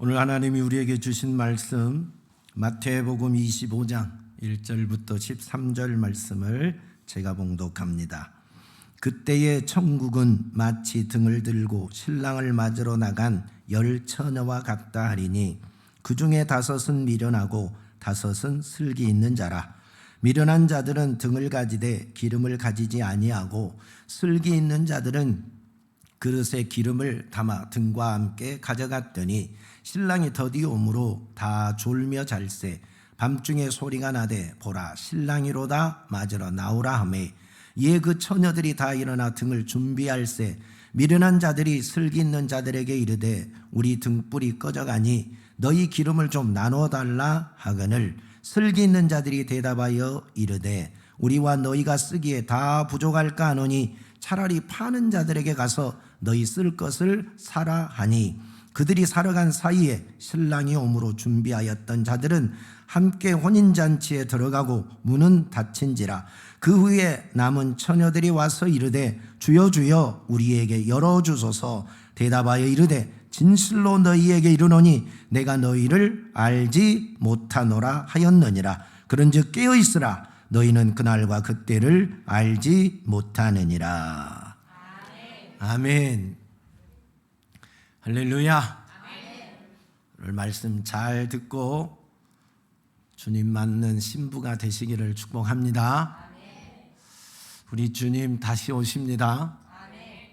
오늘 하나님이 우리에게 주신 말씀 마태복음 25장 1절부터 13절 말씀을 제가 봉독합니다. 그때의 천국은 마치 등을 들고 신랑을 맞으러 나간 10 처녀와 같다 하리니 그 중에 5은 미련하고 5은 슬기 있는 자라. 미련한 자들은 등을 가지되 기름을 가지지 아니하고 슬기 있는 자들은 그릇에 기름을 담아 등과 함께 가져갔더니 신랑이 더디 오므로 다 졸며 잘세. 밤중에 소리가 나되 보라 신랑이로다 맞으러 나오라 하매 이에 그 처녀들이 다 일어나 등을 준비할세. 미련한 자들이 슬기 있는 자들에게 이르되 우리 등불이 꺼져가니 너희 기름을 좀 나눠 달라 하거늘 슬기 있는 자들이 대답하여 이르되 우리와 너희가 쓰기에 다 부족할까 하노니 차라리 파는 자들에게 가서 너희 쓸 것을 사라 하니 그들이 사러 간 사이에 신랑이 오므로 준비하였던 자들은 함께 혼인잔치에 들어가고 문은 닫힌지라. 그 후에 남은 처녀들이 와서 이르되 주여 주여 우리에게 열어주소서. 대답하여 이르되 진실로 너희에게 이르노니 내가 너희를 알지 못하노라 하였느니라. 그런즉 깨어있으라. 너희는 그날과 그때를 알지 못하느니라. 아멘. 할렐루야. 오늘 말씀 잘 듣고 주님 맞는 신부가 되시기를 축복합니다. 우리 주님 다시 오십니다.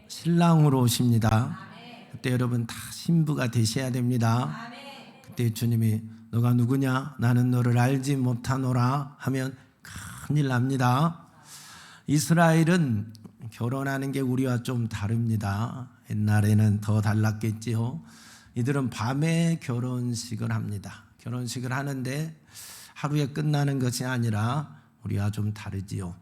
신랑으로 오십니다. 그때 여러분 다 신부가 되셔야 됩니다. 그때 주님이 너가 누구냐? 나는 너를 알지 못하노라 하면 큰일 납니다. 이스라엘은 결혼하는 게 우리와 좀 다릅니다. 옛날에는 더 달랐겠지요. 이들은 밤에 결혼식을 합니다. 결혼식을 하는데 하루에 끝나는 것이 아니라 우리와 좀 다르지요.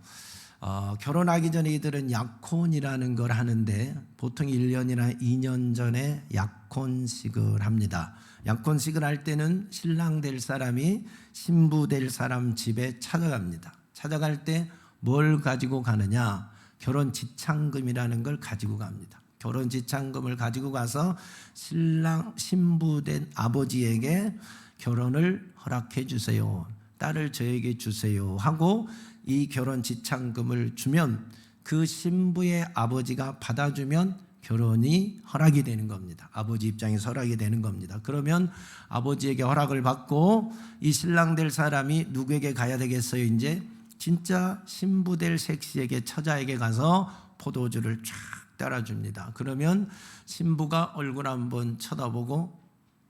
결혼하기 전에 이들은 약혼이라는 걸 하는데 보통 1년이나 2년 전에 약혼식을 합니다. 약혼식을 할 때는 신랑 될 사람이 신부 될 사람 집에 찾아갑니다. 찾아갈 때 뭘 가지고 가느냐? 결혼 지창금이라는 걸 가지고 갑니다. 결혼 지창금을 가지고 가서 신부 된 아버지에게 결혼을 허락해 주세요. 딸을 저에게 주세요 하고 이 결혼 지창금을 주면 그 신부의 아버지가 받아주면 결혼이 허락이 되는 겁니다. 아버지 입장에서 허락이 되는 겁니다. 그러면 아버지에게 허락을 받고 이 신랑 될 사람이 누구에게 가야 되겠어요? 이제 진짜 신부 될 색시에게 처자에게 가서 포도주를 쫙 따라줍니다. 그러면 신부가 얼굴 한번 쳐다보고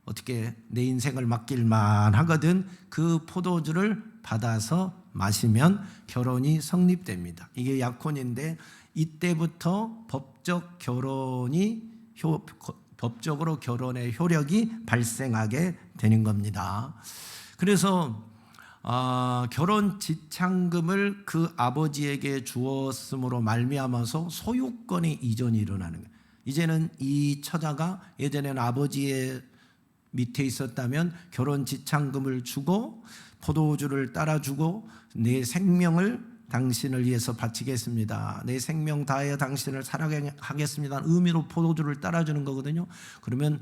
어떻게 내 인생을 맡길만 하거든 그 포도주를 받아서 마시면 결혼이 성립됩니다. 이게 약혼인데 이때부터 법적으로 결혼의 효력이 발생하게 되는 겁니다. 그래서 결혼 지창금을 그 아버지에게 주었음으로 말미암아서 소유권의 이전이 일어나는 거예요. 이제는 이 처자가 예전에는 아버지의 밑에 있었다면 결혼 지창금을 주고 포도주를 따라주고 내 생명을 당신을 위해서 바치겠습니다. 내 생명 다하여 당신을 사랑하겠습니다. 의미로 포도주를 따라주는 거거든요. 그러면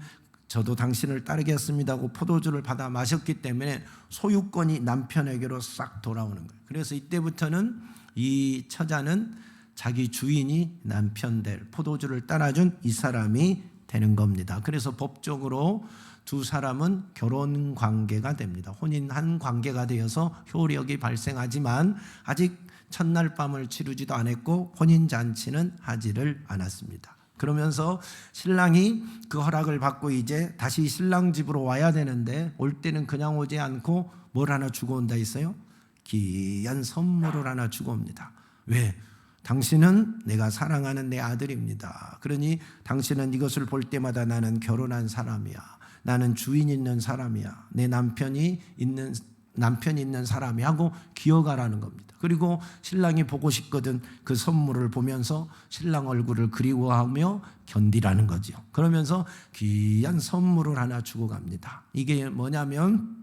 저도 당신을 따르겠습니다 하고 포도주를 받아 마셨기 때문에 소유권이 남편에게로 싹 돌아오는 거예요. 그래서 이때부터는 이 처자는 자기 주인이 남편 될 포도주를 따라준 이 사람이 되는 겁니다. 그래서 법적으로 두 사람은 결혼 관계가 됩니다. 혼인한 관계가 되어서 효력이 발생하지만 아직 첫날 밤을 치르지도 않았고 혼인잔치는 하지를 않았습니다. 그러면서 신랑이 그 허락을 받고 이제 다시 신랑 집으로 와야 되는데 올 때는 그냥 오지 않고 뭘 하나 주고 온다 했어요? 귀한 선물을 하나 주고 옵니다. 왜? 당신은 내가 사랑하는 내 아들입니다. 그러니 당신은 이것을 볼 때마다 나는 결혼한 사람이야. 나는 주인 있는 사람이야. 내 남편이 있는 사람이 하고 기억하라는 겁니다. 그리고 신랑이 보고 싶거든 그 선물을 보면서 신랑 얼굴을 그리워하며 견디라는 거죠. 그러면서 귀한 선물을 하나 주고 갑니다. 이게 뭐냐면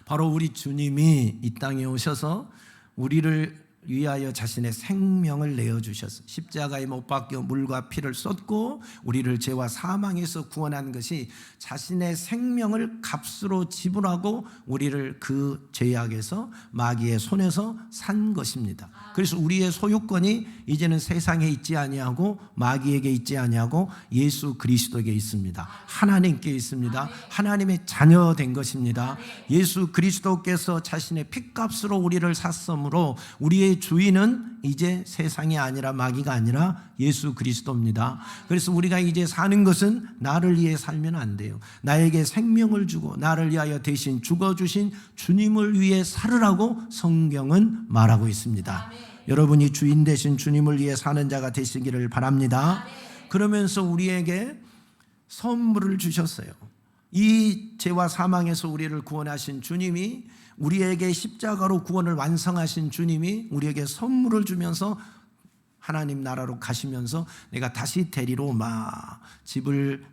바로 우리 주님이 이 땅에 오셔서 우리를 위하여 자신의 생명을 내어주셔서 십자가에 못 박혀 물과 피를 쏟고 우리를 죄와 사망에서 구원한 것이 자신의 생명을 값으로 지불하고 우리를 그 죄악에서 마귀의 손에서 산 것입니다. 그래서 우리의 소유권이 이제는 세상에 있지 아니하고 마귀에게 있지 아니하고 예수 그리스도에게 있습니다. 하나님께 있습니다. 하나님의 자녀 된 것입니다. 예수 그리스도께서 자신의 핏값으로 우리를 샀으므로 우리의 주인은 이제 세상이 아니라 마귀가 아니라 예수 그리스도입니다. 그래서 우리가 이제 사는 것은 나를 위해 살면 안 돼요. 나에게 생명을 주고 나를 위하여 대신 죽어주신 주님을 위해 살으라고 성경은 말하고 있습니다. 여러분이 주인 되신 주님을 위해 사는 자가 되시기를 바랍니다. 그러면서 우리에게 선물을 주셨어요. 이 죄와 사망에서 우리를 구원하신 주님이, 우리에게 십자가로 구원을 완성하신 주님이 우리에게 선물을 주면서 하나님 나라로 가시면서 내가 다시 데리러 오마, 집을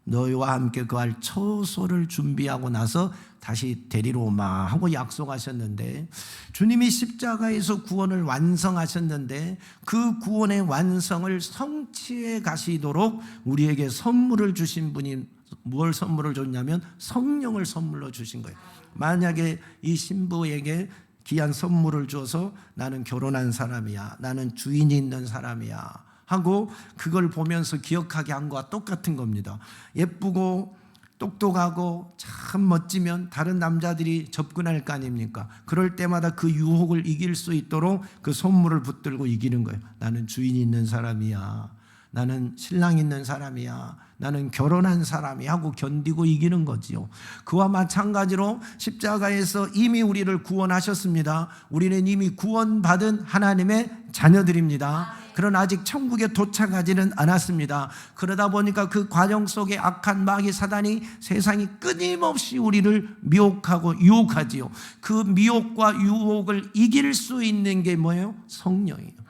너희와 함께 거할 처소를 준비하고 나서 다시 데리러 오마 하고 약속하셨는데, 주님이 십자가에서 구원을 완성하셨는데 그 구원의 완성을 성취해 가시도록 우리에게 선물을 주신 분이 무엇을 선물을 줬냐면 성령을 선물로 주신 거예요. 만약에 이 신부에게 귀한 선물을 줘서 나는 결혼한 사람이야, 나는 주인이 있는 사람이야 하고 그걸 보면서 기억하게 한 것과 똑같은 겁니다. 예쁘고 똑똑하고 참 멋지면 다른 남자들이 접근할 거 아닙니까? 그럴 때마다 그 유혹을 이길 수 있도록 그 선물을 붙들고 이기는 거예요. 나는 주인이 있는 사람이야, 나는 신랑 있는 사람이야, 나는 결혼한 사람이 하고 견디고 이기는 거지요. 그와 마찬가지로 십자가에서 이미 우리를 구원하셨습니다. 우리는 이미 구원받은 하나님의 자녀들입니다. 그러나 아직 천국에 도착하지는 않았습니다. 그러다 보니까 그 과정 속에 악한 마귀 사단이 세상이 끊임없이 우리를 미혹하고 유혹하지요. 그 미혹과 유혹을 이길 수 있는 게 뭐예요? 성령이에요.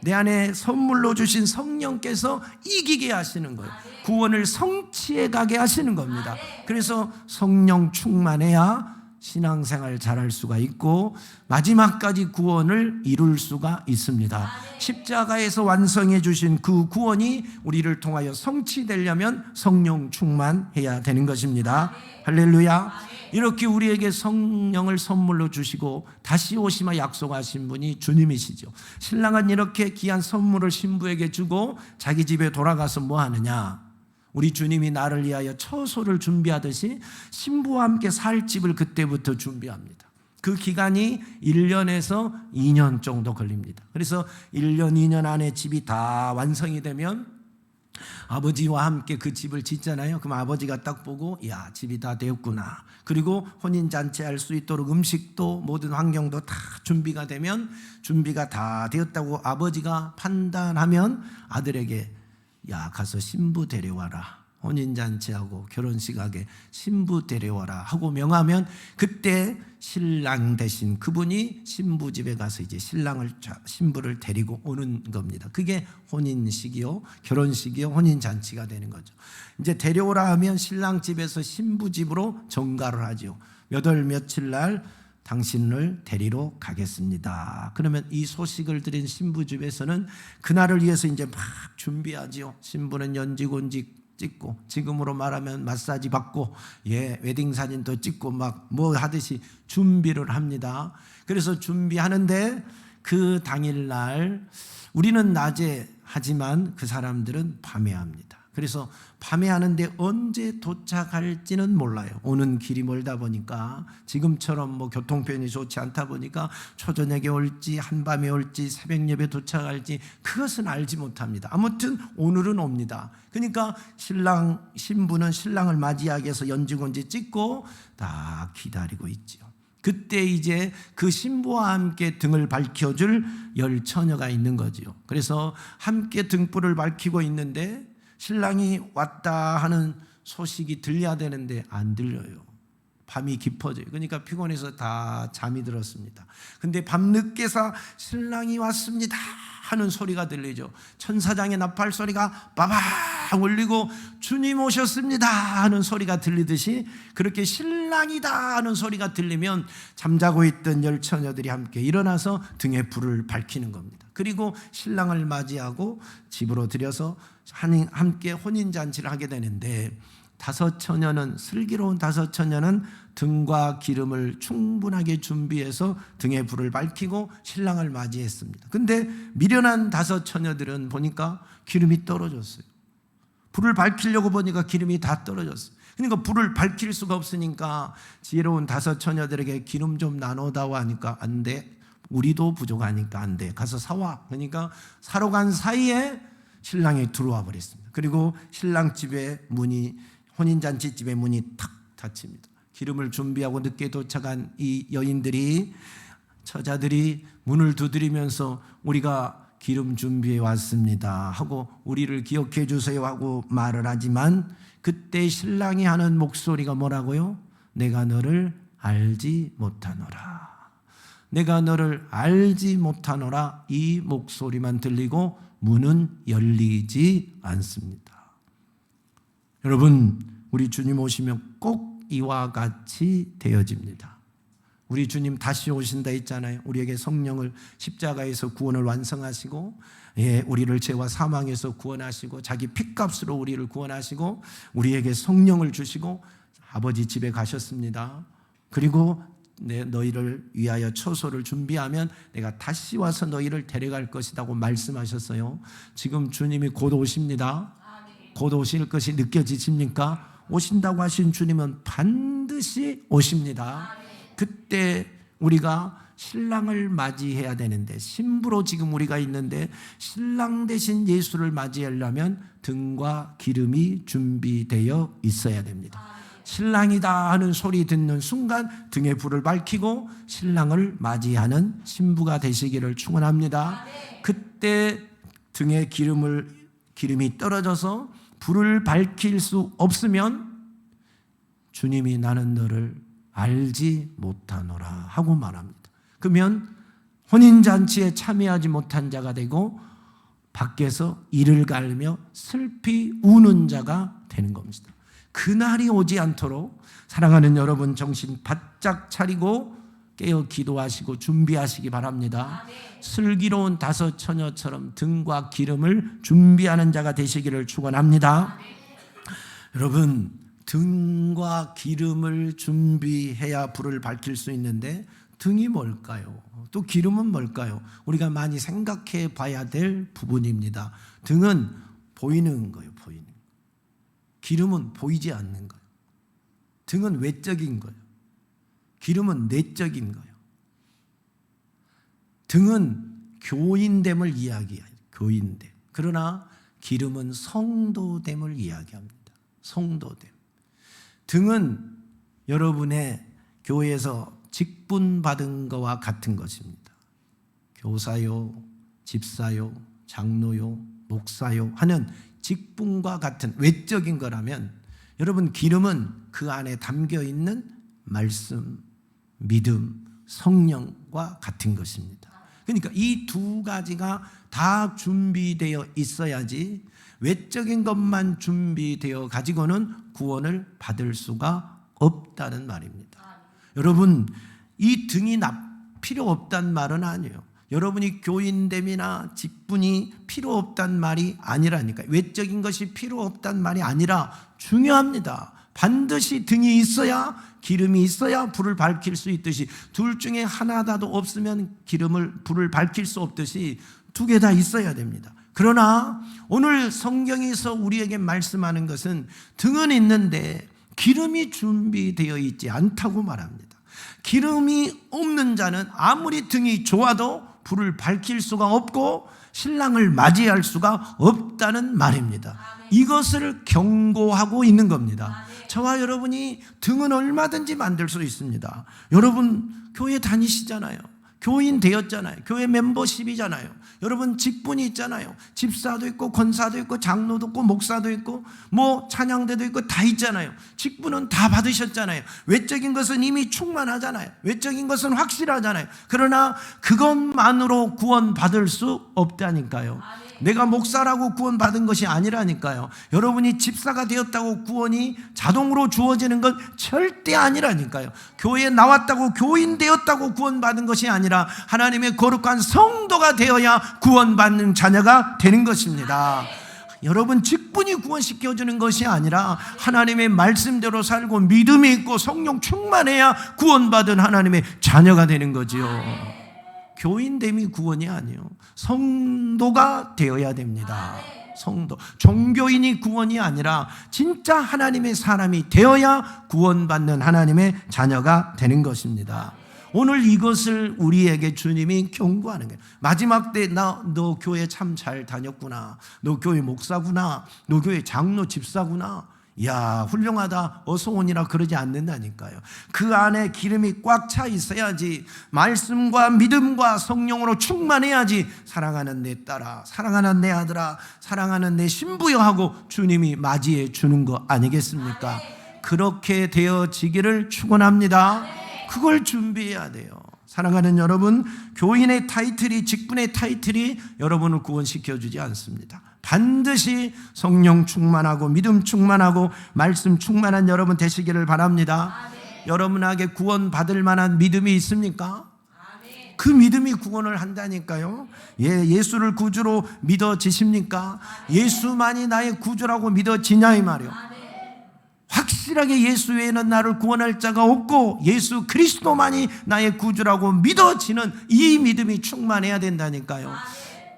내 안에 선물로 주신 성령께서 이기게 하시는 거예요. 구원을 성취해 가게 하시는 겁니다. 그래서 성령 충만해야 신앙생활 잘할 수가 있고 마지막까지 구원을 이룰 수가 있습니다. 십자가에서 완성해 주신 그 구원이 우리를 통하여 성취되려면 성령 충만해야 되는 것입니다. 할렐루야. 이렇게 우리에게 성령을 선물로 주시고 다시 오시마 약속하신 분이 주님이시죠. 신랑은 이렇게 귀한 선물을 신부에게 주고 자기 집에 돌아가서 뭐 하느냐? 우리 주님이 나를 위하여 처소를 준비하듯이 신부와 함께 살 집을 그때부터 준비합니다. 그 기간이 1년에서 2년 정도 걸립니다. 그래서 1년, 2년 안에 집이 다 완성이 되면 아버지와 함께 그 집을 짓잖아요. 그럼 아버지가 딱 보고 야, 집이 다 되었구나. 그리고 혼인잔치 할 수 있도록 음식도 모든 환경도 다 준비가 되면, 준비가 다 되었다고 아버지가 판단하면 아들에게 야, 가서 신부 데려와라. 혼인잔치하고 결혼식하게 신부 데려와라 하고 명하면 그때 신랑 대신 그분이 신부 집에 가서 이제 신부를 데리고 오는 겁니다. 그게 혼인식이요, 결혼식이요, 혼인잔치가 되는 거죠. 이제 데려오라 하면 신랑 집에서 신부 집으로 전가를 하죠. 몇 월 며칠 날 당신을 데리러 가겠습니다. 그러면 이 소식을 들은 신부 집에서는 그날을 위해서 이제 막 준비하지요. 신부는 연지곤지 찍고, 지금으로 말하면 마사지 받고, 웨딩 사진도 찍고 막 뭐 하듯이 준비를 합니다. 그래서 준비하는데 그 당일날 우리는 낮에 하지만 그 사람들은 밤에 합니다. 그래서 밤에 하는데 언제 도착할지는 몰라요. 오는 길이 멀다 보니까, 지금처럼 뭐 교통편이 좋지 않다 보니까 초저녁에 올지 한밤에 올지 새벽 예배 도착할지 그것은 알지 못합니다. 아무튼 오늘은 옵니다. 그러니까 신부는 신랑을 맞이하기 위해서 연지곤지 찍고 다 기다리고 있지요. 그때 이제 그 신부와 함께 등을 밝혀줄 열 처녀가 있는 거지요. 그래서 함께 등불을 밝히고 있는데 신랑이 왔다 하는 소식이 들려야 되는데 안 들려요. 밤이 깊어져요. 그러니까 피곤해서 다 잠이 들었습니다. 근데 밤늦게서 신랑이 왔습니다 하는 소리가 들리죠. 천사장의 나팔 소리가 빠방 울리고 주님 오셨습니다 하는 소리가 들리듯이 그렇게 신랑이다 하는 소리가 들리면 잠자고 있던 열 처녀들이 함께 일어나서 등에 불을 밝히는 겁니다. 그리고 신랑을 맞이하고 집으로 들여서 함께 혼인잔치를 하게 되는데, 다섯 처녀는, 슬기로운 다섯 처녀는 등과 기름을 충분하게 준비해서 등에 불을 밝히고 신랑을 맞이했습니다. 근데 미련한 다섯 처녀들은 보니까 기름이 떨어졌어요. 불을 밝히려고 보니까 기름이 다 떨어졌어요. 그러니까 불을 밝힐 수가 없으니까 지혜로운 다섯 처녀들에게 기름 좀 나눠다오 하니까 안 돼. 우리도 부족하니까 안 돼. 가서 사와. 그러니까 사러 간 사이에 신랑이 들어와 버렸습니다. 그리고 신랑 집의 문이, 혼인잔치 집의 문이 탁 닫힙니다. 기름을 준비하고 늦게 도착한 이 여인들이, 처자들이 문을 두드리면서 우리가 기름 준비해 왔습니다 하고 우리를 기억해 주세요 하고 말을 하지만, 그때 신랑이 하는 목소리가 뭐라고요? 내가 너를 알지 못하노라. 내가 너를 알지 못하노라. 이 목소리만 들리고 문은 열리지 않습니다. 여러분, 우리 주님 오시면 꼭 이와 같이 되어집니다. 우리 주님 다시 오신다 했잖아요. 우리에게 성령을, 십자가에서 구원을 완성하시고, 우리를 죄와 사망에서 구원하시고, 자기 핏값으로 우리를 구원하시고, 우리에게 성령을 주시고 아버지 집에 가셨습니다. 그리고 너희를 위하여 처소를 준비하면 내가 다시 와서 너희를 데려갈 것이라고 말씀하셨어요. 지금 주님이 곧 오십니다. 곧 오실 것이 느껴지십니까? 오신다고 하신 주님은 반드시 오십니다. 그때 우리가 신랑을 맞이해야 되는데, 신부로 지금 우리가 있는데 신랑 대신 예수를 맞이하려면 등과 기름이 준비되어 있어야 됩니다. 신랑이다 하는 소리 듣는 순간 등에 불을 밝히고 신랑을 맞이하는 신부가 되시기를 축원합니다. 그때 등에 기름이 떨어져서 불을 밝힐 수 없으면 주님이 나는 너를 알지 못하노라 하고 말합니다. 그러면 혼인잔치에 참여하지 못한 자가 되고 밖에서 이를 갈며 슬피 우는 자가 되는 겁니다. 그날이 오지 않도록 사랑하는 여러분, 정신 바짝 차리고 깨어 기도하시고 준비하시기 바랍니다. 슬기로운 다섯 처녀처럼 등과 기름을 준비하는 자가 되시기를 축원합니다. 여러분, 등과 기름을 준비해야 불을 밝힐 수 있는데 등이 뭘까요? 또 기름은 뭘까요? 우리가 많이 생각해 봐야 될 부분입니다. 등은 보이는 거예요. 보이는 거. 기름은 보이지 않는 거예요. 등은 외적인 거예요. 기름은 내적인 거예요. 등은 교인됨을 이야기해요. 교인됨. 그러나 기름은 성도됨을 이야기합니다. 성도됨. 등은 여러분의 교회에서 직분 받은 것과 같은 것입니다. 교사요, 집사요, 장로요, 목사요 하는 직분과 같은 외적인 거라면, 여러분 기름은 그 안에 담겨 있는 말씀, 믿음, 성령과 같은 것입니다. 그러니까 이 두 가지가 다 준비되어 있어야지 외적인 것만 준비되어 가지고는 구원을 받을 수가 없다는 말입니다. 여러분, 이 등이 필요 없단 말은 아니에요. 여러분이 교인됨이나 직분이 필요 없단 말이 아니라니까요. 외적인 것이 필요 없단 말이 아니라 중요합니다. 반드시 등이 있어야, 기름이 있어야 불을 밝힐 수 있듯이, 둘 중에 하나라도 없으면 불을 밝힐 수 없듯이 두 개 다 있어야 됩니다. 그러나 오늘 성경에서 우리에게 말씀하는 것은 등은 있는데 기름이 준비되어 있지 않다고 말합니다. 기름이 없는 자는 아무리 등이 좋아도 불을 밝힐 수가 없고 신랑을 맞이할 수가 없다는 말입니다. 이것을 경고하고 있는 겁니다. 저와 여러분이 등은 얼마든지 만들 수 있습니다. 여러분 교회 다니시잖아요. 교인 되었잖아요. 교회 멤버십이잖아요. 여러분 직분이 있잖아요. 집사도 있고 권사도 있고 장로도 있고 목사도 있고 뭐 찬양대도 있고 다 있잖아요. 직분은 다 받으셨잖아요. 외적인 것은 이미 충만하잖아요. 외적인 것은 확실하잖아요. 그러나 그것만으로 구원받을 수 없다니까요. 내가 목사라고 구원받은 것이 아니라니까요. 여러분이 집사가 되었다고 구원이 자동으로 주어지는 건 절대 아니라니까요. 교회에 나왔다고 교인 되었다고 구원받은 것이 아니라 하나님의 거룩한 성도가 되어야 구원받는 자녀가 되는 것입니다. 여러분 직분이 구원시켜주는 것이 아니라 하나님의 말씀대로 살고 믿음이 있고 성령 충만해야 구원받은 하나님의 자녀가 되는 거지요. 교인됨이 구원이 아니에요. 성도가 되어야 됩니다. 성도, 종교인이 구원이 아니라 진짜 하나님의 사람이 되어야 구원받는 하나님의 자녀가 되는 것입니다. 오늘 이것을 우리에게 주님이 경고하는 거예요. 마지막 때 너 교회 참 잘 다녔구나. 너 교회 목사구나. 너 교회 장로 집사구나. 야, 훌륭하다, 어서 오니라 그러지 않는다니까요. 그 안에 기름이 꽉 차 있어야지, 말씀과 믿음과 성령으로 충만해야지 사랑하는 내 딸아, 사랑하는 내 아들아, 사랑하는 내 신부여 하고 주님이 맞이해 주는 거 아니겠습니까? 그렇게 되어지기를 축원합니다. 그걸 준비해야 돼요. 사랑하는 여러분, 교인의 타이틀이, 직분의 타이틀이 여러분을 구원시켜주지 않습니다. 반드시 성령 충만하고 믿음 충만하고 말씀 충만한 여러분 되시기를 바랍니다. 여러분에게 구원받을 만한 믿음이 있습니까? 그 믿음이 구원을 한다니까요. 예수를 구주로 믿어지십니까? 예수만이 나의 구주라고 믿어지냐 이 말이요. 확실하게 예수 외에는 나를 구원할 자가 없고 예수 그리스도만이 나의 구주라고 믿어지는 이 믿음이 충만해야 된다니까요.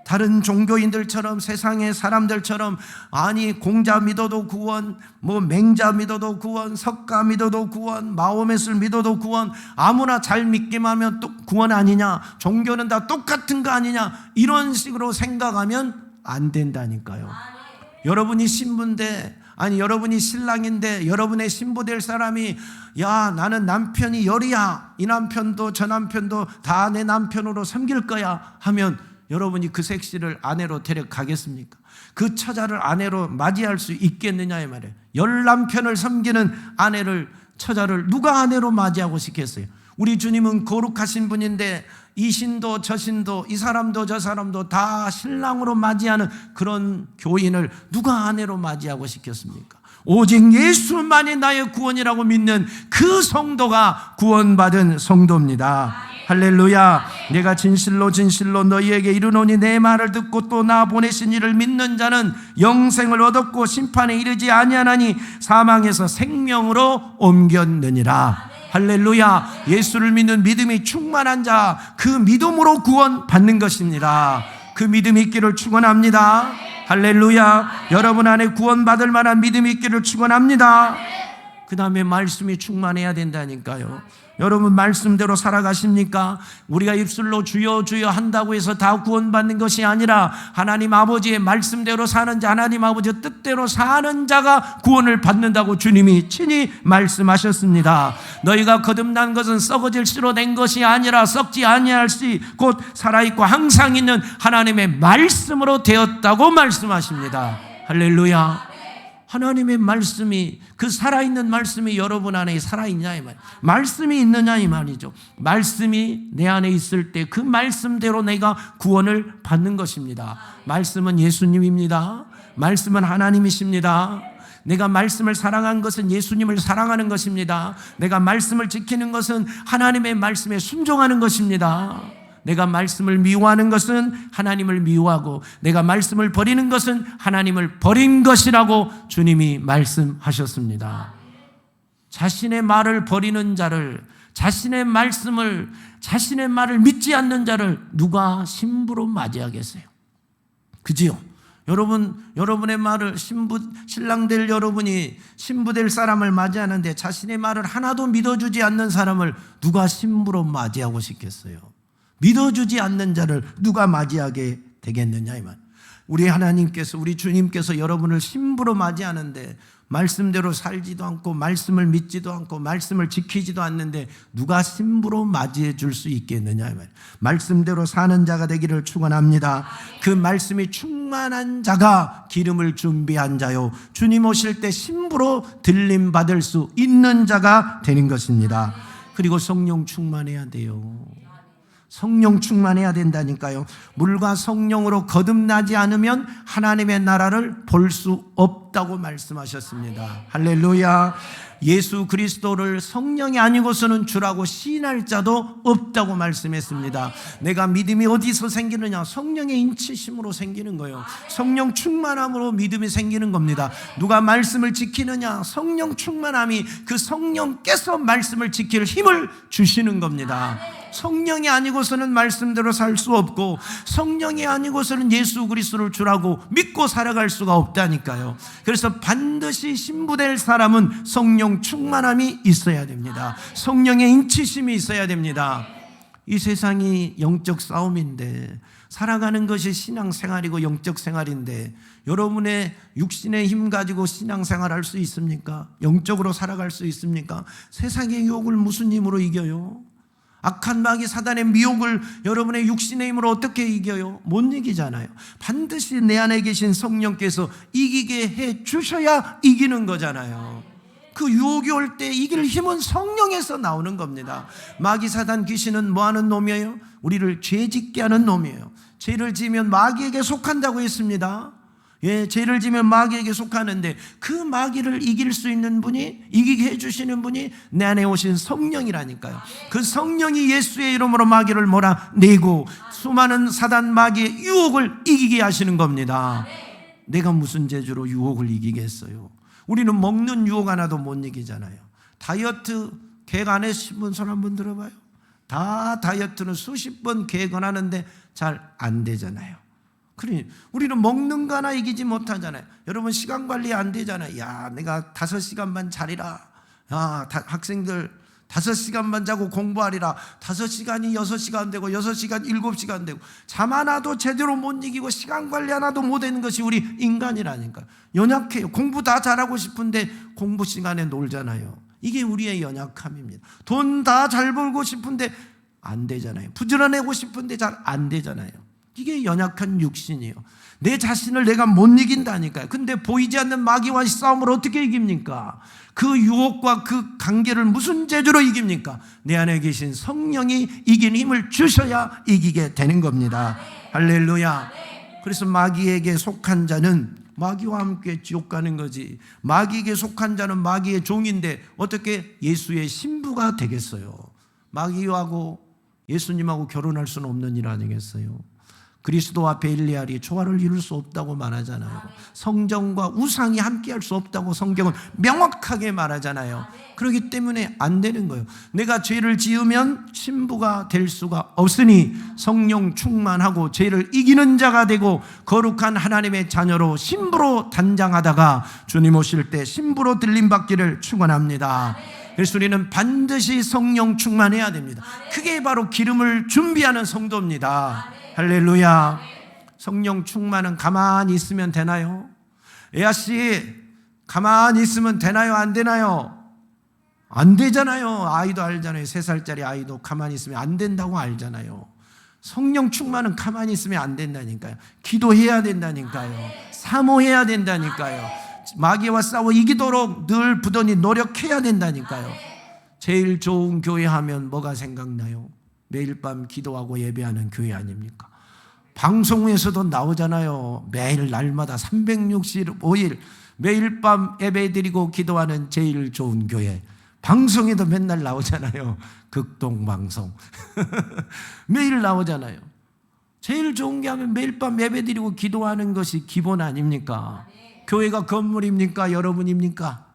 다른 종교인들처럼, 세상의 사람들처럼, 아니 공자 믿어도 구원, 뭐 맹자 믿어도 구원, 석가 믿어도 구원, 마호멧을 믿어도 구원, 아무나 잘 믿기만 하면 또 구원 아니냐, 종교는 다 똑같은 거 아니냐, 이런 식으로 생각하면 안 된다니까요. 여러분이 신부인데, 아니 여러분이 신랑인데 여러분의 신부 될 사람이 야, 나는 남편이 열이야, 이 남편도 저 남편도 다 내 남편으로 섬길 거야 하면 여러분이 그 색시를 아내로 데려가겠습니까? 그 처자를 아내로 맞이할 수 있겠느냐 이 말이에요. 열 남편을 섬기는 아내를, 처자를 누가 아내로 맞이하고 싶겠어요? 우리 주님은 거룩하신 분인데 이 신도 저 신도 이 사람도 저 사람도 다 신랑으로 맞이하는 그런 교인을 누가 아내로 맞이하고 싶겠습니까? 오직 예수만이 나의 구원이라고 믿는 그 성도가 구원받은 성도입니다. 할렐루야. 내가 진실로 진실로 너희에게 이르노니 내 말을 듣고 또 나 보내신 이를 믿는 자는 영생을 얻었고 심판에 이르지 아니하나니 사망에서 생명으로 옮겼느니라. 할렐루야. 예수를 믿는 믿음이 충만한 자, 그 믿음으로 구원받는 것입니다. 그 믿음이 있기를 축원합니다. 할렐루야. 여러분 안에 구원받을 만한 믿음이 있기를 축원합니다. 그 다음에 말씀이 충만해야 된다니까요. 여러분 말씀대로 살아가십니까? 우리가 입술로 주여 주여 한다고 해서 다 구원받는 것이 아니라 하나님 아버지의 말씀대로 사는 자, 하나님 아버지의 뜻대로 사는 자가 구원을 받는다고 주님이 친히 말씀하셨습니다. 너희가 거듭난 것은 썩어질 씨로 된 것이 아니라 썩지 아니할 씨 곧 살아있고 항상 있는 하나님의 말씀으로 되었다고 말씀하십니다. 할렐루야. 하나님의 말씀이, 그 살아있는 말씀이 여러분 안에 살아있냐 이 말, 말씀이 있느냐 이 말이죠. 말씀이 내 안에 있을 때 그 말씀대로 내가 구원을 받는 것입니다. 말씀은 예수님입니다. 말씀은 하나님이십니다. 내가 말씀을 사랑한 것은 예수님을 사랑하는 것입니다. 내가 말씀을 지키는 것은 하나님의 말씀에 순종하는 것입니다. 내가 말씀을 미워하는 것은 하나님을 미워하고 내가 말씀을 버리는 것은 하나님을 버린 것이라고 주님이 말씀하셨습니다. 자신의 말을 버리는 자를, 자신의 말씀을, 자신의 말을 믿지 않는 자를 누가 신부로 맞이하겠어요? 그지요? 여러분의 말을, 신랑 될 여러분이 신부 될 사람을 맞이하는데 자신의 말을 하나도 믿어주지 않는 사람을 누가 신부로 맞이하고 싶겠어요? 믿어주지 않는 자를 누가 맞이하게 되겠느냐 이 말. 우리 하나님께서, 우리 주님께서 여러분을 신부로 맞이하는데 말씀대로 살지도 않고 말씀을 믿지도 않고 말씀을 지키지도 않는데 누가 신부로 맞이해 줄 수 있겠느냐. 말씀대로 사는 자가 되기를 축원합니다. 그 말씀이 충만한 자가 기름을 준비한 자요, 주님 오실 때 신부로 들림 받을 수 있는 자가 되는 것입니다. 그리고 성령 충만해야 돼요. 성령 충만해야 된다니까요. 물과 성령으로 거듭나지 않으면 하나님의 나라를 볼 수 없다고 말씀하셨습니다. 할렐루야. 예수 그리스도를 성령이 아니고서는 주라고 시인할 자도 없다고 말씀했습니다. 내가 믿음이 어디서 생기느냐? 성령의 인치심으로 생기는 거예요. 성령 충만함으로 믿음이 생기는 겁니다. 누가 말씀을 지키느냐? 성령 충만함이 그 성령께서 말씀을 지킬 힘을 주시는 겁니다. 성령이 아니고서는 말씀대로 살 수 없고 성령이 아니고서는 예수 그리스도를 주라고 믿고 살아갈 수가 없다니까요. 그래서 반드시 신부될 사람은 성령 충만함이 있어야 됩니다. 성령의 인치심이 있어야 됩니다. 이 세상이 영적 싸움인데, 살아가는 것이 신앙생활이고 영적 생활인데, 여러분의 육신의 힘 가지고 신앙생활 할 수 있습니까? 영적으로 살아갈 수 있습니까? 세상의 유혹을 무슨 힘으로 이겨요? 악한 마귀 사단의 미혹을 여러분의 육신의 힘으로 어떻게 이겨요? 못 이기잖아요. 반드시 내 안에 계신 성령께서 이기게 해 주셔야 이기는 거잖아요. 그 유혹이 올 때 이길 힘은 성령에서 나오는 겁니다. 마귀 사단 귀신은 뭐 하는 놈이에요? 우리를 죄짓게 하는 놈이에요. 죄를 지으면 마귀에게 속한다고 했습니다. 예, 죄를 지면 마귀에게 속하는데 그 마귀를 이길 수 있는 분이, 이기게 해주시는 분이 내 안에 오신 성령이라니까요. 그 성령이 예수의 이름으로 마귀를 몰아내고 수많은 사단 마귀의 유혹을 이기게 하시는 겁니다. 내가 무슨 재주로 유혹을 이기겠어요? 우리는 먹는 유혹 하나도 못 이기잖아요. 다이어트 계획 안 해본 손 한번 들어봐요. 다 다이어트는 수십 번 계획하는데 잘 안 되잖아요. 그러니 우리는 먹는 거 하나 이기지 못하잖아요. 여러분 시간 관리 안 되잖아요. 야, 내가 5시간만 자리라. 야, 학생들 5시간만 자고 공부하리라. 5시간이 6시간 되고 6시간 7시간 되고 잠 하나도 제대로 못 이기고 시간 관리 하나도 못 하는 것이 우리 인간이라니까요. 연약해요. 공부 다 잘하고 싶은데 공부 시간에 놀잖아요. 이게 우리의 연약함입니다. 돈 다 잘 벌고 싶은데 안 되잖아요. 부지런하고 싶은데 잘 안 되잖아요. 이게 연약한 육신이에요. 내 자신을 내가 못 이긴다니까요. 근데 보이지 않는 마귀와의 싸움을 어떻게 이깁니까? 그 유혹과 그 관계를 무슨 재주로 이깁니까? 내 안에 계신 성령이 이긴 힘을 주셔야 이기게 되는 겁니다. 할렐루야. 그래서 마귀에게 속한 자는 마귀와 함께 지옥 가는 거지. 마귀에게 속한 자는 마귀의 종인데 어떻게 예수의 신부가 되겠어요? 마귀하고 예수님하고 결혼할 수는 없는 일 아니겠어요? 그리스도와 베일리알이 조화를 이룰 수 없다고 말하잖아요. 성전과 우상이 함께할 수 없다고 성경은 명확하게 말하잖아요. 그렇기 때문에 안 되는 거예요. 내가 죄를 지으면 신부가 될 수가 없으니 성령 충만하고 죄를 이기는 자가 되고 거룩한 하나님의 자녀로 신부로 단장하다가 주님 오실 때 신부로 들림받기를 축원합니다. 그래서 우리는 반드시 성령 충만해야 됩니다. 그게 바로 기름을 준비하는 성도입니다. 할렐루야. 성령 충만은 가만히 있으면 되나요? 애아씨 가만히 있으면 되나요? 안 되나요? 안 되잖아요. 아이도 알잖아요. 3살짜리 아이도 가만히 있으면 안 된다고 알잖아요. 성령 충만은 가만히 있으면 안 된다니까요. 기도해야 된다니까요. 사모해야 된다니까요. 마귀와 싸워 이기도록 늘 부단히 노력해야 된다니까요. 제일 좋은 교회 하면 뭐가 생각나요? 매일 밤 기도하고 예배하는 교회 아닙니까? 방송에서도 나오잖아요. 매일 날마다 365일 매일 밤 예배드리고 기도하는 제일 좋은 교회. 방송에도 맨날 나오잖아요. 극동방송 매일 나오잖아요. 제일 좋은 게 하면 매일 밤 예배드리고 기도하는 것이 기본 아닙니까? 교회가 건물입니까? 여러분입니까?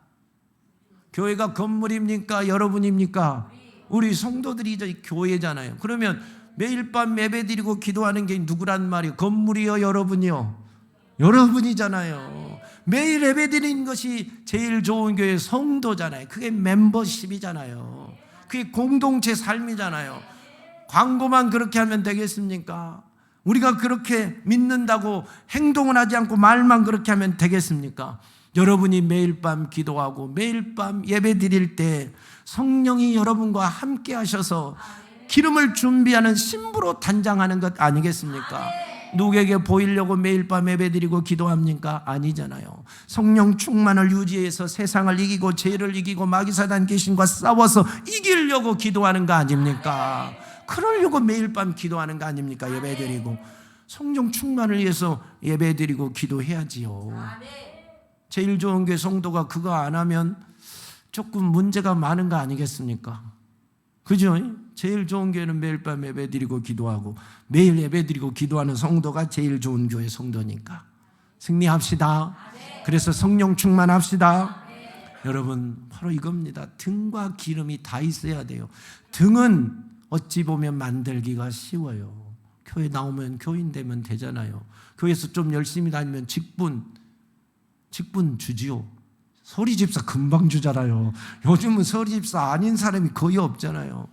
교회가 건물입니까? 여러분입니까? 우리 성도들이 이제 교회잖아요. 그러면 매일 밤 예배드리고 기도하는 게 누구란 말이에요? 건물이요? 여러분이요? 여러분이잖아요. 매일 예배드리는 것이 제일 좋은 교회 성도잖아요. 그게 멤버십이잖아요. 그게 공동체 삶이잖아요. 광고만 그렇게 하면 되겠습니까? 우리가 그렇게 믿는다고 행동을 하지 않고 말만 그렇게 하면 되겠습니까? 여러분이 매일 밤 기도하고 매일 밤 예배 드릴 때 성령이 여러분과 함께 하셔서 기름을 준비하는 신부로 단장하는 것 아니겠습니까? 누구에게 보이려고 매일 밤 예배 드리고 기도합니까? 아니잖아요. 성령 충만을 유지해서 세상을 이기고 죄를 이기고 마귀사단 귀신과 싸워서 이기려고 기도하는 거 아닙니까? 그러려고 매일 밤 기도하는 거 아닙니까? 예배 드리고 성령 충만을 위해서 예배 드리고 기도해야지요. 제일 좋은 게 성도가 그거 안 하면 조금 문제가 많은 거 아니겠습니까? 그죠? 제일 좋은 교회는 매일 밤 예배 드리고 기도하고 매일 예배 드리고 기도하는 성도가 제일 좋은 교회 성도니까 승리합시다. 그래서 성령 충만합시다. 여러분 바로 이겁니다. 등과 기름이 다 있어야 돼요. 등은 어찌 보면 만들기가 쉬워요. 교회 나오면 교인 되면 되잖아요. 교회에서 좀 열심히 다니면 직분 주지요. 서리집사 금방 주잖아요. 요즘은 서리집사 아닌 사람이 거의 없잖아요.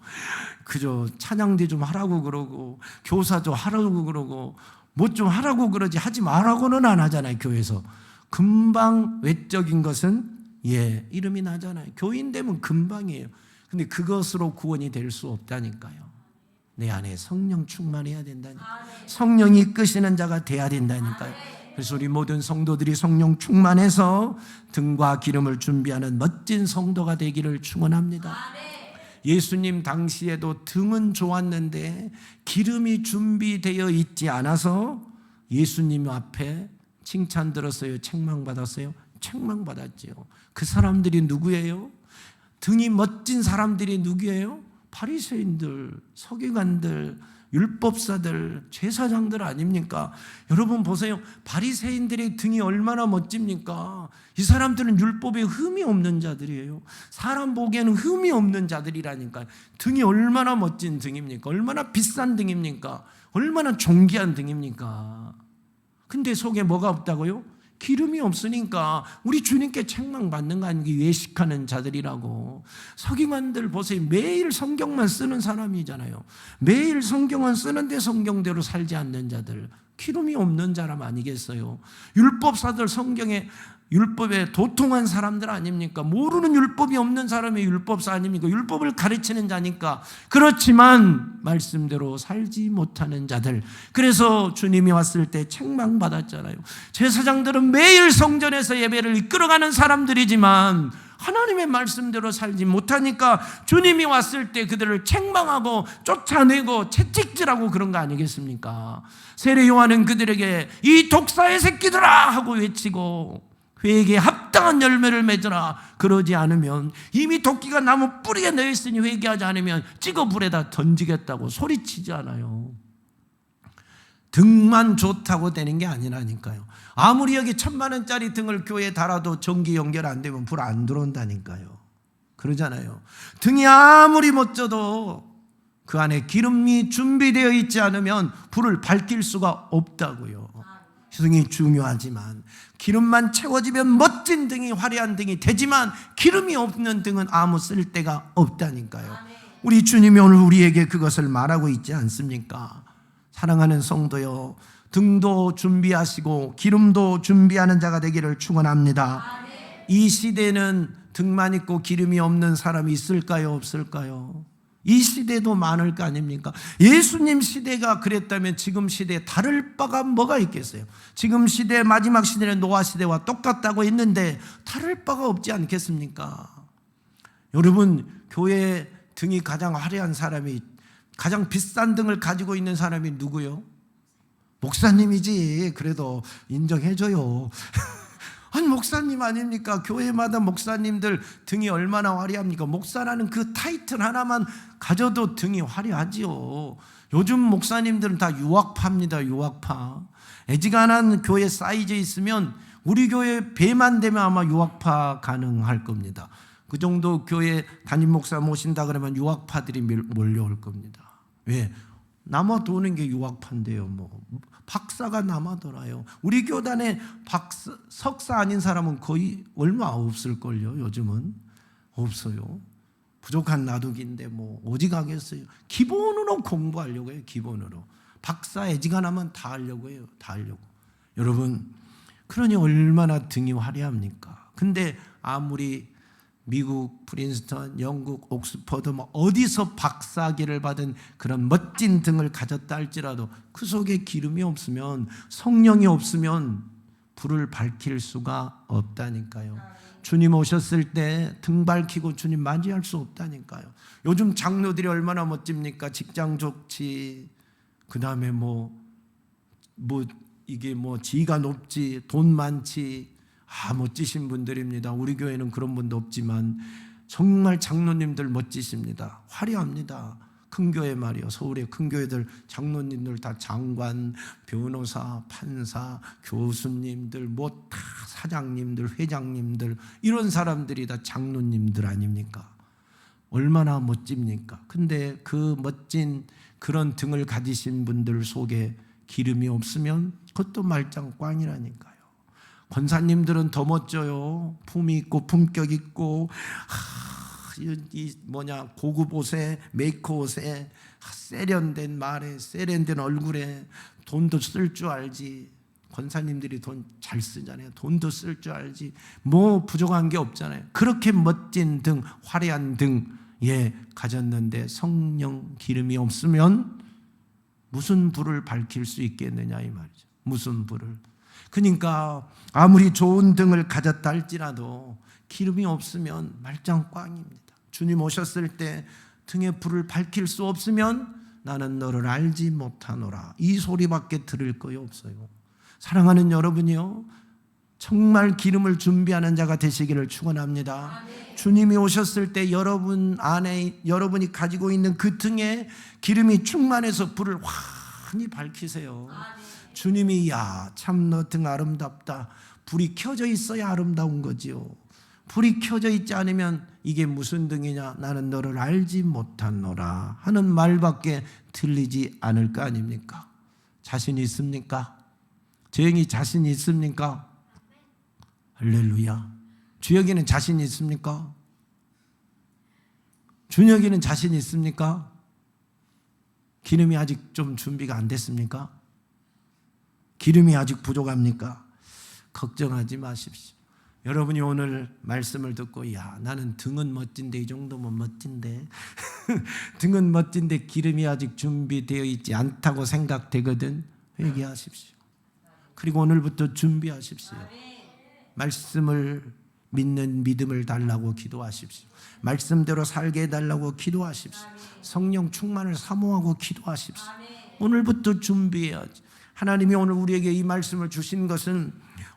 그저 찬양대 좀 하라고 그러고 교사 좀 하라고 그러고 뭐 좀 하라고 그러지 하지 말라고는 안 하잖아요. 교회에서 금방 외적인 것은 이름이 나잖아요. 교인 되면 금방이에요. 근데 그것으로 구원이 될 수 없다니까요. 내 안에 성령 충만해야 된다니까요. 성령이 이끄시는 자가 돼야 된다니까요. 그래서 우리 모든 성도들이 성령 충만해서 등과 기름을 준비하는 멋진 성도가 되기를 축원합니다. 예수님 당시에도 등은 좋았는데 기름이 준비되어 있지 않아서 예수님 앞에 칭찬 들었어요? 책망받았어요? 책망받았지요. 그 사람들이 누구예요? 등이 멋진 사람들이 누구예요? 바리새인들, 서기관들, 율법사들, 제사장들 아닙니까? 여러분 보세요. 바리새인들의 등이 얼마나 멋집니까? 이 사람들은 율법에 흠이 없는 자들이에요. 사람 보기에는 흠이 없는 자들이라니까요. 등이 얼마나 멋진 등입니까? 얼마나 비싼 등입니까? 얼마나 존귀한 등입니까? 근데 속에 뭐가 없다고요? 기름이 없으니까 우리 주님께 책망받는 거 아니기 외식하는 자들이라고. 서기관들 보세요. 매일 성경만 쓰는 사람이잖아요. 매일 성경은 쓰는데 성경대로 살지 않는 자들, 기름이 없는 사람 아니겠어요? 율법사들 성경에 율법에 도통한 사람들 아닙니까? 모르는 율법이 없는 사람이 율법사 아닙니까? 율법을 가르치는 자니까. 그렇지만 말씀대로 살지 못하는 자들. 그래서 주님이 왔을 때 책망받았잖아요. 제사장들은 매일 성전에서 예배를 이끌어가는 사람들이지만 하나님의 말씀대로 살지 못하니까 주님이 왔을 때 그들을 책망하고 쫓아내고 채찍질하고 그런 거 아니겠습니까? 세례 요한은 그들에게 이 독사의 새끼들아 하고 외치고 회개에 합당한 열매를 맺으라. 그러지 않으면 이미 도끼가 나무 뿌리에 넣여 있으니 회개하지 않으면 찍어 불에다 던지겠다고 소리치지 않아요. 등만 좋다고 되는 게 아니라니까요. 아무리 여기 1,000만 원짜리 등을 교회에 달아도 전기 연결 안 되면 불 안 들어온다니까요. 그러잖아요. 등이 아무리 멋져도 그 안에 기름이 준비되어 있지 않으면 불을 밝힐 수가 없다고요. 등이 중요하지만 기름만 채워지면 멋진 등이 화려한 등이 되지만 기름이 없는 등은 아무 쓸데가 없다니까요. 우리 주님이 오늘 우리에게 그것을 말하고 있지 않습니까? 사랑하는 성도요, 등도 준비하시고 기름도 준비하는 자가 되기를 축원합니다. 이 시대는 등만 있고 기름이 없는 사람이 있을까요? 없을까요? 이 시대도 많을 거 아닙니까? 예수님 시대가 그랬다면 지금 시대에 다를 바가 뭐가 있겠어요? 지금 시대 마지막 시대는 노아 시대와 똑같다고 했는데 다를 바가 없지 않겠습니까? 여러분, 교회 등이 가장 화려한 사람이, 가장 비싼 등을 가지고 있는 사람이 누구요? 목사님이지. 그래도 인정해줘요. 아니, 목사님 아닙니까? 교회마다 목사님들 등이 얼마나 화려합니까? 목사라는 그 타이틀 하나만 가져도 등이 화려하지요. 요즘 목사님들은 다 유학파입니다. 유학파. 애지간한 교회 사이즈 있으면 우리 교회 배만 되면 아마 유학파 가능할 겁니다. 그 정도 교회 담임 목사 모신다 그러면 유학파들이 몰려올 겁니다. 왜? 남아도는 게 유학파인데요. 뭐 박사가 남아돌아요. 우리 교단에 석사 아닌 사람은 거의 얼마 없을걸요. 요즘은 없어요. 부족한 나독인데 뭐 오직 하겠어요. 기본으로 공부하려고 해요. 기본으로. 박사 애지간하면 다 하려고 해요. 다 하려고. 여러분, 그러니 얼마나 등이 화려합니까? 근데 아무리 미국 프린스턴, 영국 옥스퍼드 뭐 어디서 박사학위를 받은 그런 멋진 등을 가졌다 할지라도 그 속에 기름이 없으면, 성령이 없으면 불을 밝힐 수가 없다니까요. 주님 오셨을 때 등 밝히고 주님 맞이할 수 없다니까요. 요즘 장로들이 얼마나 멋집니까? 직장 좋지, 그 다음에 이게 지위가 높지, 돈 많지, 멋지신 분들입니다. 우리 교회는 그런 분도 없지만 정말 장로님들 멋지십니다. 화려합니다. 큰 교회 말이요, 서울의 큰 교회들 장로님들 다 장관, 변호사, 판사, 교수님들, 다 사장님들, 회장님들, 이런 사람들이 다 장로님들 아닙니까? 얼마나 멋집니까? 근데 그 멋진 그런 등을 가지신 분들 속에 기름이 없으면 그것도 말짱 꽝이라니까요. 권사님들은 더 멋져요. 품이 있고 품격 있고, 고급 옷에, 메이커 옷에, 세련된 말에, 세련된 얼굴에, 돈도 쓸 줄 알지. 권사님들이 돈 잘 쓰잖아요. 돈도 쓸 줄 알지. 부족한 게 없잖아요. 그렇게 멋진 등, 화려한 등에 가졌는데 성령 기름이 없으면 무슨 불을 밝힐 수 있겠느냐 이 말이죠. 무슨 불을. 그러니까 아무리 좋은 등을 가졌다 할지라도 기름이 없으면 말짱 꽝입니다. 주님 오셨을 때 등에 불을 밝힐 수 없으면 나는 너를 알지 못하노라, 이 소리밖에 들을 거요 없어요. 사랑하는 여러분이요, 정말 기름을 준비하는 자가 되시기를 축원합니다. 주님이 오셨을 때 여러분 안에, 여러분이 가지고 있는 그 등에 기름이 충만해서 불을 환히 밝히세요. 주님이 참 너 등 아름답다. 불이 켜져 있어야 아름다운 거지요. 불이 켜져 있지 않으면 이게 무슨 등이냐, 나는 너를 알지 못하노라 하는 말밖에 들리지 않을 거 아닙니까? 자신 있습니까? 저에게 자신 있습니까? 할렐루야. 주혁이는 자신 있습니까? 준혁이는 자신 있습니까? 기름이 아직 좀 준비가 안 됐습니까? 기름이 아직 부족합니까? 걱정하지 마십시오. 여러분이 오늘 말씀을 듣고 나는 등은 멋진데, 이 정도면 멋진데 등은 멋진데 기름이 아직 준비되어 있지 않다고 생각되거든. 회개하십시오. 그리고 오늘부터 준비하십시오. 말씀을 믿는 믿음을 달라고 기도하십시오. 말씀대로 살게 해달라고 기도하십시오. 성령 충만을 사모하고 기도하십시오. 오늘부터 준비해야지. 하나님이 오늘 우리에게 이 말씀을 주신 것은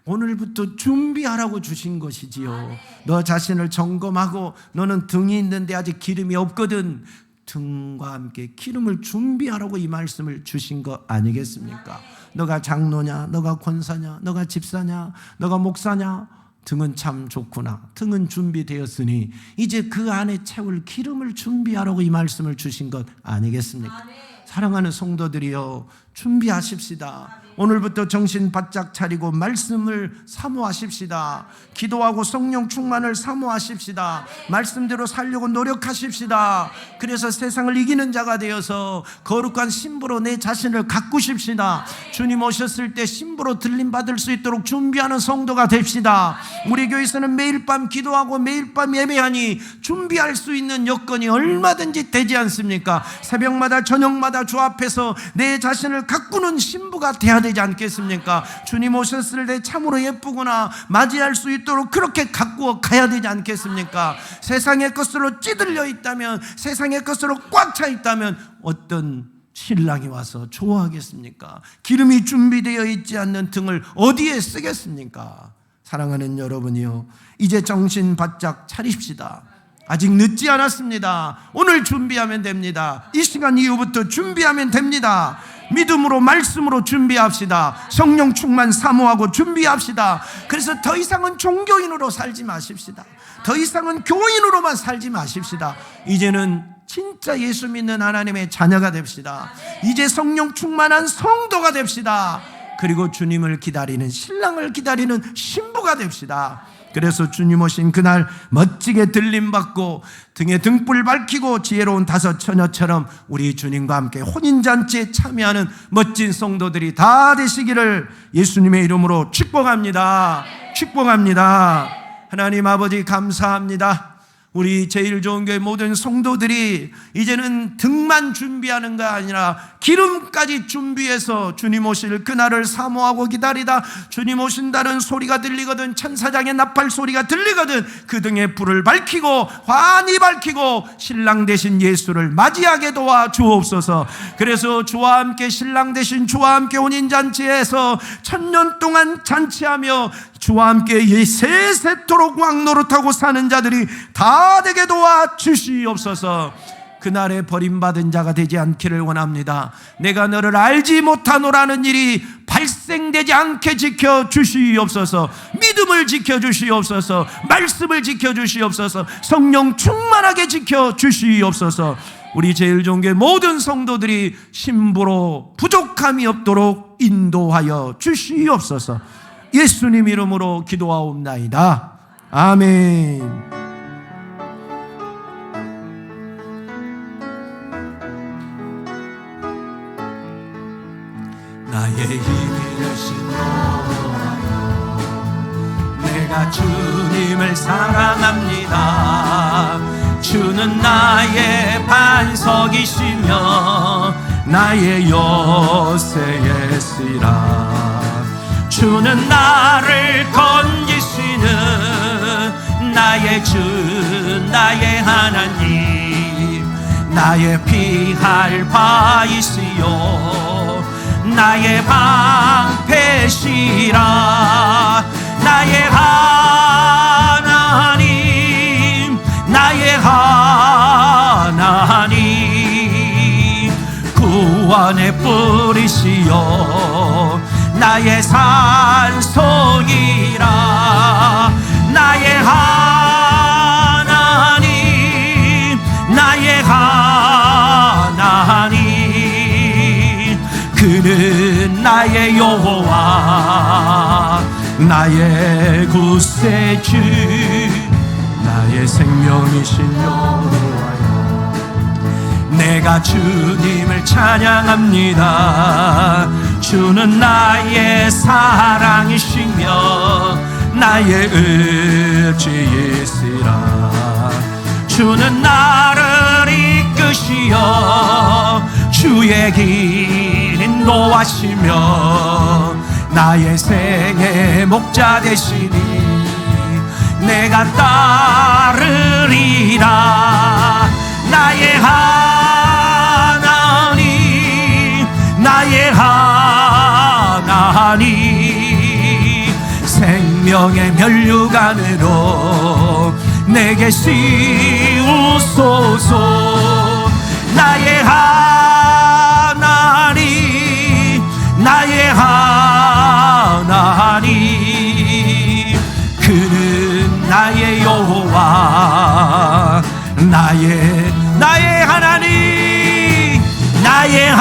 오늘부터 준비하라고 주신 것이지요. 너 자신을 점검하고, 너는 등이 있는데 아직 기름이 없거든. 등과 함께 기름을 준비하라고 이 말씀을 주신 거 아니겠습니까? 너가 장로냐, 너가 권사냐, 너가 집사냐, 너가 목사냐, 등은 참 좋구나. 등은 준비되었으니 이제 그 안에 채울 기름을 준비하라고 이 말씀을 주신 것 아니겠습니까? 사랑하는 성도들이여, 준비하십시다. 오늘부터 정신 바짝 차리고 말씀을 사모하십시다. 기도하고 성령 충만을 사모하십시다. 말씀대로 살려고 노력하십시다. 그래서 세상을 이기는 자가 되어서 거룩한 신부로 내 자신을 가꾸십시다. 주님 오셨을 때 신부로 들림받을 수 있도록 준비하는 성도가 됩시다. 우리 교회에서는 매일 밤 기도하고 매일 밤 예배하니 준비할 수 있는 여건이 얼마든지 되지 않습니까? 새벽마다 저녁마다 주 앞에서 내 자신을 가꾸는 신부가 돼야 되지 않겠습니까? 주님 오셨을 때 참으로 예쁘구나 맞이할 수 있도록 그렇게 가꾸어 가야 되지 않겠습니까? 세상의 것으로 찌들려 있다면, 세상의 것으로 꽉 차 있다면 어떤 신랑이 와서 좋아하겠습니까? 기름이 준비되어 있지 않는 등을 어디에 쓰겠습니까? 사랑하는 여러분이요, 이제 정신 바짝 차립시다. 아직 늦지 않았습니다. 오늘 준비하면 됩니다. 이 시간 이후부터 준비하면 됩니다. 믿음으로 말씀으로 준비합시다. 성령 충만 사모하고 준비합시다. 그래서 더 이상은 종교인으로 살지 마십시다. 더 이상은 교인으로만 살지 마십시다. 이제는 진짜 예수 믿는 하나님의 자녀가 됩시다. 이제 성령 충만한 성도가 됩시다. 그리고 주님을 기다리는, 신랑을 기다리는 신부가 됩시다. 그래서 주님 오신 그날 멋지게 들림받고 등에 등불 밝히고 지혜로운 다섯 처녀처럼 우리 주님과 함께 혼인잔치에 참여하는 멋진 성도들이 다 되시기를 예수님의 이름으로 축복합니다. 축복합니다. 하나님 아버지 감사합니다. 우리 제일 좋은 교회 모든 성도들이 이제는 등만 준비하는 게 아니라 기름까지 준비해서 주님 오실 그날을 사모하고 기다리다 주님 오신다는 소리가 들리거든, 천사장의 나팔 소리가 들리거든 그 등에 불을 밝히고 환히 밝히고 신랑 되신 예수를 맞이하게 도와 주옵소서. 그래서 주와 함께 신랑 되신 주와 함께 혼인잔치에서 1000년 동안 잔치하며 주와 함께 세세토록 왕노릇하고 사는 자들이 다 되게 도와 주시옵소서. 그날에 버림받은 자가 되지 않기를 원합니다. 내가 너를 알지 못하노라는 일이 발생되지 않게 지켜주시옵소서. 믿음을 지켜주시옵소서. 말씀을 지켜주시옵소서. 성령 충만하게 지켜주시옵소서. 우리 제일종교의 모든 성도들이 심부로 부족함이 없도록 인도하여 주시옵소서. 예수님 이름으로 기도하옵나이다. 아멘. 나의 힘이 되신 여호와여, 내가 주님을 사랑합니다. 주는 나의 반석이시며 나의 요새의시라. 주는 나를 건지시는 나의 주, 나의 하나님, 나의 피할 바이시요 나의 방패시라. 나의 하나님, 나의 하나님, 구원의 뿌리시요 나의 산송이라. 나의 하나님, 나의 하나님, 그는 나의 여호와, 나의 구세주, 나의 생명이신 여호와여, 내가 주님을 찬양합니다. 주는 나의 사랑이시며 나의 의지이시라. 주는 나를 이끄시어 주의 길 인도하시며 나의 생의 목자 되시니 내가 따르리라. 나의 하나님, 나의 하나님, 생명의 면류관으로 내게 씌우소서. 나의 하나님, 나의 하나님, 그는 나의 여호와, 나의 하나님, 나의 하나님,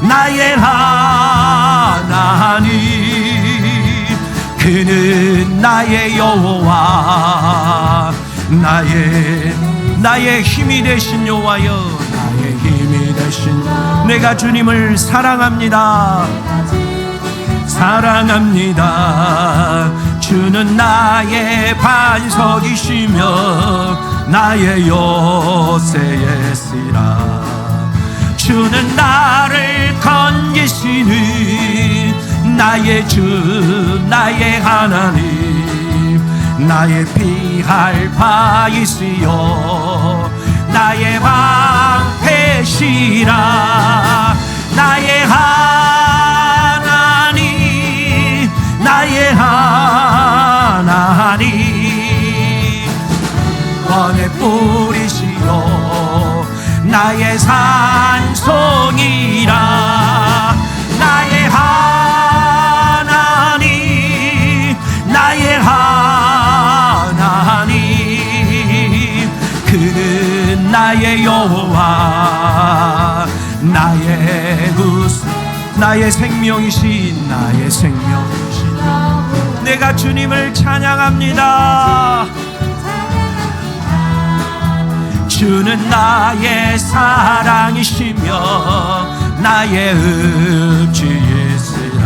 나의 하나님, 그는 나의 여호와, 나의 힘이 되신 여호와여, 나의 힘이 되신, 내가 주님을 사랑합니다. 사랑합니다. 주는 나의 반석이시며 나의 요새의시라. 주는 나를 건지시는 나의 주, 나의 하나님, 나의 피할 바이시요 나의 방패시라. 나의 하나님, 나의 하나님, 구원의 뿌리시요 나의 산송이라. 나의 하나님, 나의 하나님, 그는 나의 여호와, 나의 구주, 나의 생명이신, 나의 생명이신 내가 주님을 찬양합니다. 주는 나의 사랑이시며 나의 읍지이시라.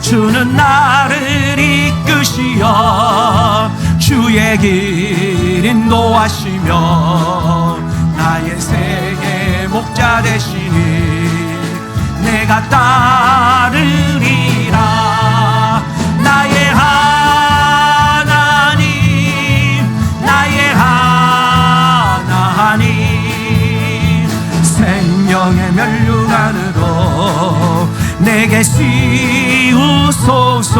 주는 나를 이끄시어 주의 길 인도하시며 나의 세계 목자 되시니 내가 따르리라. 나의 하나님, 나의 하나님, 생명의 면류관으로 내게 씌우소서.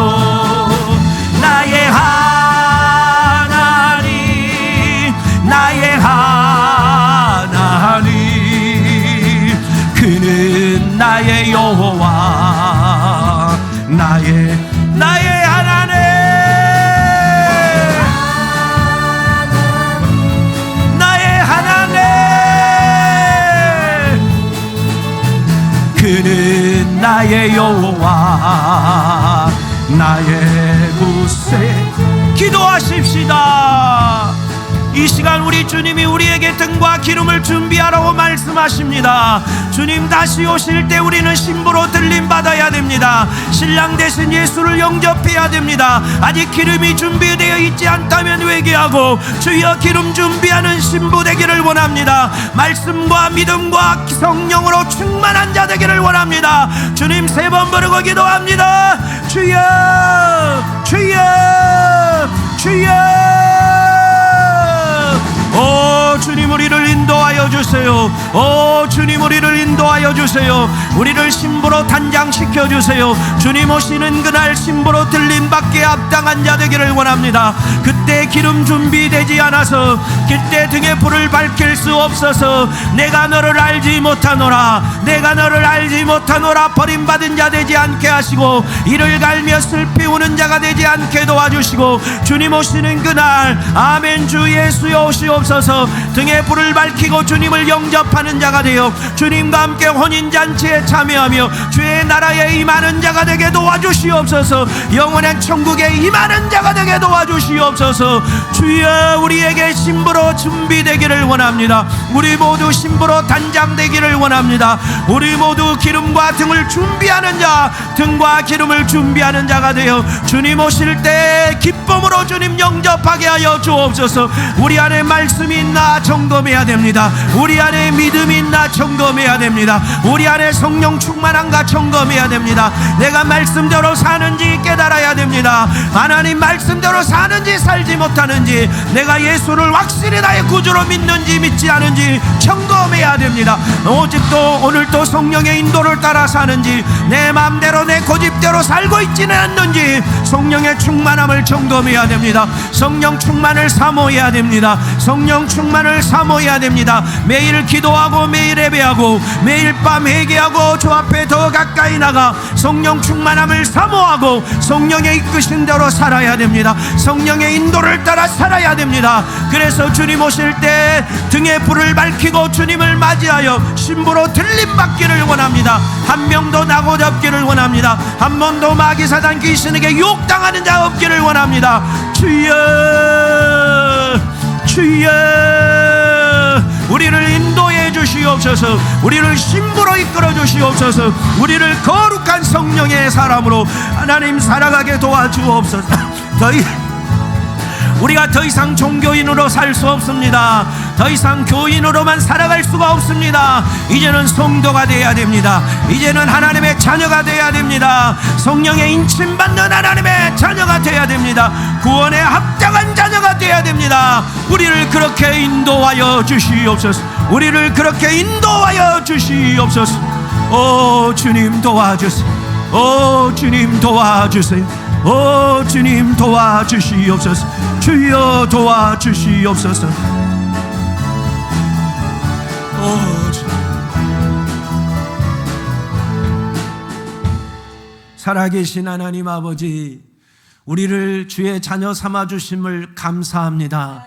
나의 하나님, 나의 하나님, 그는 나의 여호와, 나의 하나님, 나의 하나님, 그는 나의 여호와, 나의 구세. 기도하십시다. 이 시간 우리 주님이 우리에게 등과 기름을 준비하라고 말씀하십니다. 주님 다시 오실 때 우리는 신부로 들림받아야 됩니다. 신랑 대신 예수를 영접해야 됩니다. 아직 기름이 준비되어 있지 않다면 회개하고 주여 기름 준비하는 신부 되기를 원합니다. 말씀과 믿음과 성령으로 충만한 자 되기를 원합니다. 주님 3번 부르고 기도합니다. 주여, 주여, 주여. 오 주님, 우리를 인도하여 주세요. 오 주님, 우리를 인도하여 주세요. 우리를 신부로 단장시켜 주세요. 주님 오시는 그날 신부로 들림받기에 합당한 자 되기를 원합니다. 그때 기름 준비되지 않아서 그때 등에 불을 밝힐 수 없어서 내가 너를 알지 못하노라, 내가 너를 알지 못하노라 버림받은 자 되지 않게 하시고 이를 갈며 슬피 우는 자가 되지 않게 도와주시고 주님 오시는 그날 아멘 주 예수여 오시옵소서. 등에 불을 밝히고 주님을 영접하는 자가 되어 주님과 함께 혼인잔치에 참여하며 주의 나라에 임하는 자가 되게 도와주시옵소서. 영원한 천국에 임하는 자가 되게 도와주시옵소서. 주여, 우리에게 신부로 준비되기를 원합니다. 우리 모두 신부로 단장되기를 원합니다. 우리 모두 기름과 등을 준비하는 자, 등과 기름을 준비하는 자가 되어 주님 오실 때 기쁨으로 주님 영접하게 하여 주옵소서. 우리 안에 말씀이 있나 점검해야 됩니다. 우리 안에 믿음이 있나 점검해야 됩니다. 우리 안에 성령 충만한가 점검해야 됩니다. 내가 말씀대로 사는지 깨달아야 됩니다. 하나님 말씀대로 사는지 살지 못하는지, 내가 예수를 확실히 나의 구주로 믿는지 믿지 않은지 점검해야 됩니다. 오직도 오늘도 성령의 인도를 따라 사는지, 내 마음대로 내 고집대로 살고 있지는 않는지 성령의 충만함을 점검해야 됩니다. 성령 충만을 사모해야 됩니다. 성령 충만을 사모해야 됩니다. 매일 기도하고 매일 예배하고 매일 밤 회개하고 주 앞에 더 가까이 나가 성령 충만함을 사모하고 성령의 이끄신 대로 살아야 됩니다. 성령의 인도를 따라 살아야 됩니다. 그래서 주님 오실 때 등에 불을 밝히고 주님을 맞이하여 신부로 들림받기를 원합니다. 한 명도 나고 잡기를 원합니다. 한 번도 마귀 사단 귀신에게 욕당하는 자 없기를 원합니다. 주여, 주여, 우리를 인도해 주시옵소서. 우리를 신부로 이끌어 주시옵소서. 우리를 거룩한 성령의 사람으로 하나님 살아가게 도와주옵소서. 우리가 더 이상 종교인으로 살 수 없습니다. 더 이상 교인으로만 살아갈 수가 없습니다. 이제는 성도가 되어야 됩니다. 이제는 하나님의 자녀가 되어야 됩니다. 성령의 인침받는 하나님의 자녀가 되어야 됩니다. 구원에 합당한 자녀가 되어야 됩니다. 우리를 그렇게 인도하여 주시옵소서. 우리를 그렇게 인도하여 주시옵소서. 오 주님 도와주세요. 오 주님 도와주세요. 오 주님 도와주시옵소서. 주여 도와주시옵소서. 오 주님. 살아계신 하나님 아버지, 우리를 주의 자녀 삼아주심을 감사합니다.